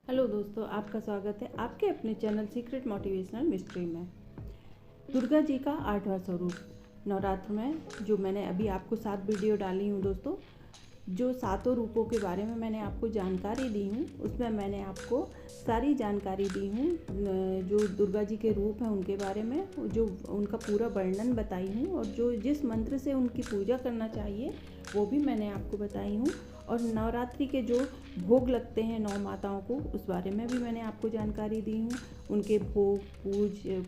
Hello दोस्तों, आपका स्वागत है आपके अपने चैनल सीक्रेट मोटिवेशनल मिस्ट्री में। दुर्गा जी का 8वां स्वरूप नवरात्र में जो मैंने अभी आपको 7 वीडियो डाली हूँ दोस्तों, जो 7 रूपों के बारे में मैंने आपको जानकारी दी हूँ, उसमें मैंने आपको सारी जानकारी दी हूँ। जो दुर्गा जी के रूप हैं उनके बारे में, जो उनका पूरा वर्णन बताई हूँ, और जो जिस मंत्र से उनकी पूजा करना चाहिए वो भी मैंने आपको बताई हूँ। और नवरात्रि के जो भोग लगते हैं 9 माताओं को, उस बारे में भी मैंने आपको जानकारी दी हूँ। उनके भोग,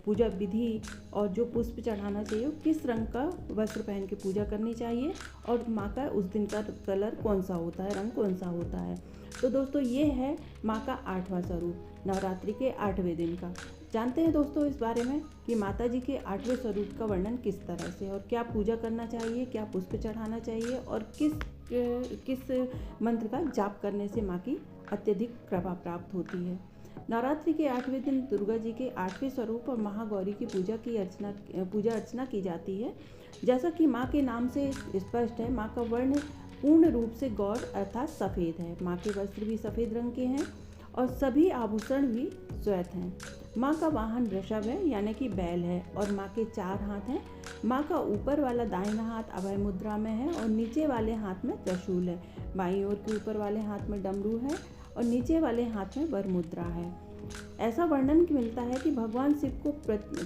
पूजा विधि, और जो पुष्प चढ़ाना चाहिए, किस रंग का वस्त्र पहन के पूजा करनी चाहिए, और माँ का उस दिन का कलर कौन सा होता है, रंग कौन सा होता है। तो दोस्तों, ये है माँ का 8वां स्वरूप नवरात्रि के 8वें दिन का। जानते हैं दोस्तों इस बारे में कि माता जी के 8वें स्वरूप का वर्णन किस तरह से, और क्या पूजा करना चाहिए, क्या पुष्प चढ़ाना चाहिए, और किस मंत्र का जाप करने से माँ की अत्यधिक कृपा प्राप्त होती है। नवरात्रि के 8वें दिन दुर्गा जी के 8वें स्वरूप और महागौरी की पूजा अर्चना की जाती है। जैसा कि माँ के नाम से स्पष्ट है, माँ का वर्ण पूर्ण रूप से गौर अर्थात सफ़ेद है। माँ के वस्त्र भी सफ़ेद रंग के हैं और सभी आभूषण भी श्वेत हैं। माँ का वाहन वृषभ है यानी कि बैल है, और माँ के 4 हाथ हैं। माँ का ऊपर वाला दाहिना हाथ अभय मुद्रा में है और नीचे वाले हाथ में त्रिशूल है। बाईं ओर के ऊपर वाले हाथ में डमरू है और नीचे वाले हाथ में वर मुद्रा है। ऐसा वर्णन मिलता है कि भगवान शिव को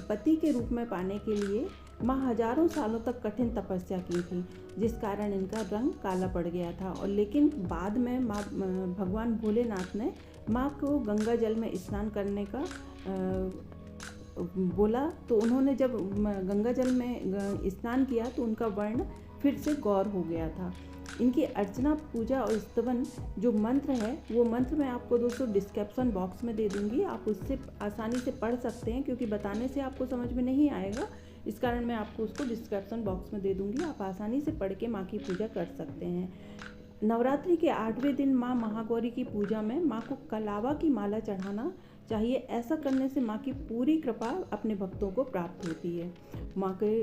पति के रूप में पाने के लिए माँ हजारों सालों तक कठिन तपस्या की थी, जिस कारण इनका रंग काला पड़ गया था। और लेकिन बाद में भगवान भोलेनाथ ने माँ को गंगा जल में स्नान करने का बोला, तो उन्होंने जब गंगा जल में स्नान किया तो उनका वर्ण फिर से गौर हो गया था। इनकी अर्चना, पूजा और स्तवन जो मंत्र है, वो मंत्र मैं आपको दोस्तों डिस्क्रिप्शन बॉक्स में दे दूँगी। आप उससे आसानी से पढ़ सकते हैं, क्योंकि बताने से आपको समझ में नहीं आएगा, इस कारण मैं आपको उसको डिस्क्रिप्शन बॉक्स में दे दूँगी। आप आसानी से पढ़ के माँ की पूजा कर सकते हैं। नवरात्रि के 8वें दिन माँ महागौरी की पूजा में माँ को कलावा की माला चढ़ाना चाहिए। ऐसा करने से माँ की पूरी कृपा अपने भक्तों को प्राप्त होती है। माँ के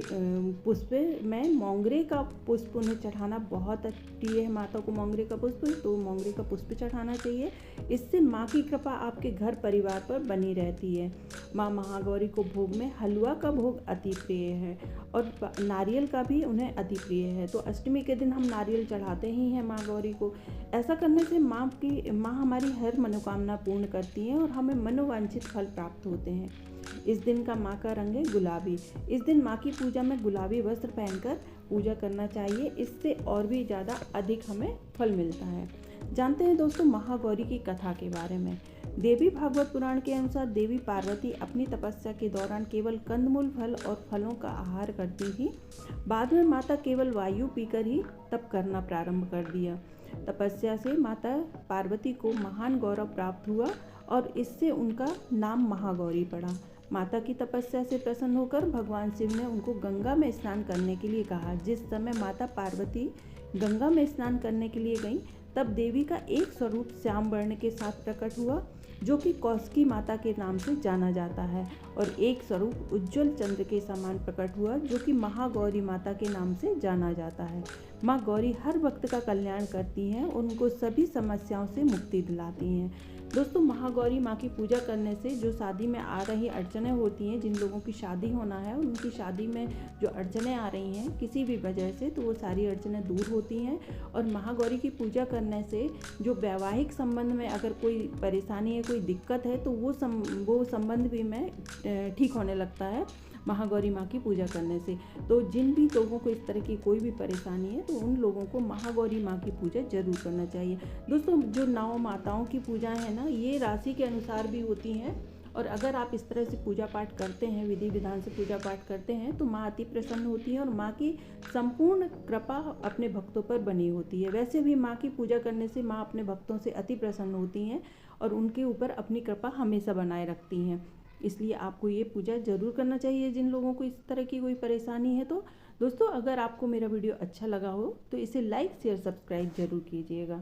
पुष्प में मोंगरे का पुष्प उन्हें चढ़ाना बहुत प्रिय है। माता को मोंगरे का पुष्प, तो मोंगरे का पुष्प चढ़ाना चाहिए। इससे माँ की कृपा आपके घर परिवार पर बनी रहती है। माँ महागौरी को भोग में हलवा का भोग अति प्रिय है और नारियल का भी उन्हें अति प्रिय है। तो अष्टमी के दिन हम नारियल चढ़ाते ही हैं माँ गौरी को। ऐसा करने से माँ हमारी हर मनोकामना पूर्ण करती हैं और हमें मनोवांछित फल प्राप्त होते हैं। इस दिन का माँ का रंग है गुलाबी। इस दिन माँ की पूजा में गुलाबी वस्त्र पहनकर पूजा करना चाहिए, इससे और भी ज़्यादा अधिक हमें फल मिलता है। जानते हैं दोस्तों महागौरी की कथा के बारे में। देवी भागवत पुराण के अनुसार देवी पार्वती अपनी तपस्या के दौरान केवल कंदमूल फल और फलों का आहार करती थी। बाद में माता केवल वायु पीकर ही तप करना प्रारंभ कर दिया। तपस्या से माता पार्वती को महान गौरव प्राप्त हुआ और इससे उनका नाम महागौरी पड़ा। माता की तपस्या से प्रसन्न होकर भगवान शिव ने उनको गंगा में स्नान करने के लिए कहा। जिस समय माता पार्वती गंगा में स्नान करने के लिए गईं, तब देवी का एक स्वरूप श्याम वर्ण के साथ प्रकट हुआ, जो कि कौशिकी माता के नाम से जाना जाता है, और एक स्वरूप उज्ज्वल चंद्र के समान प्रकट हुआ, जो कि महागौरी माता के नाम से जाना जाता है। माँ गौरी हर भक्त का कल्याण करती हैं और उनको सभी समस्याओं से मुक्ति दिलाती हैं। दोस्तों, महागौरी माँ की पूजा करने से जो शादी में आ रही अड़चनें होती हैं, जिन लोगों की शादी होना है, उनकी शादी में जो अड़चनें आ रही हैं किसी भी वजह से, तो वो सारी अड़चनें दूर होती हैं। और महागौरी की पूजा करने से जो वैवाहिक संबंध में अगर कोई परेशानी है, कोई दिक्कत है, तो वो संबंध भी में ठीक होने लगता है महागौरी माँ की पूजा करने से। तो जिन भी लोगों को इस तरह की कोई भी परेशानी है, तो उन लोगों को महागौरी माँ की पूजा जरूर करना चाहिए। दोस्तों, जो 9 माताओं की पूजा है ना, ये राशि के अनुसार भी होती हैं, और अगर आप इस तरह से पूजा पाठ करते हैं, विधि विधान से पूजा पाठ करते हैं, तो माँ अति प्रसन्न होती है और माँ की संपूर्ण कृपा अपने भक्तों पर बनी होती है। वैसे भी माँ की पूजा करने से माँ अपने भक्तों से अति प्रसन्न होती हैं और उनके ऊपर अपनी कृपा हमेशा बनाए रखती हैं। इसलिए आपको ये पूजा ज़रूर करना चाहिए जिन लोगों को इस तरह की कोई परेशानी है। तो दोस्तों, अगर आपको मेरा वीडियो अच्छा लगा हो तो इसे लाइक, शेयर, सब्सक्राइब ज़रूर कीजिएगा।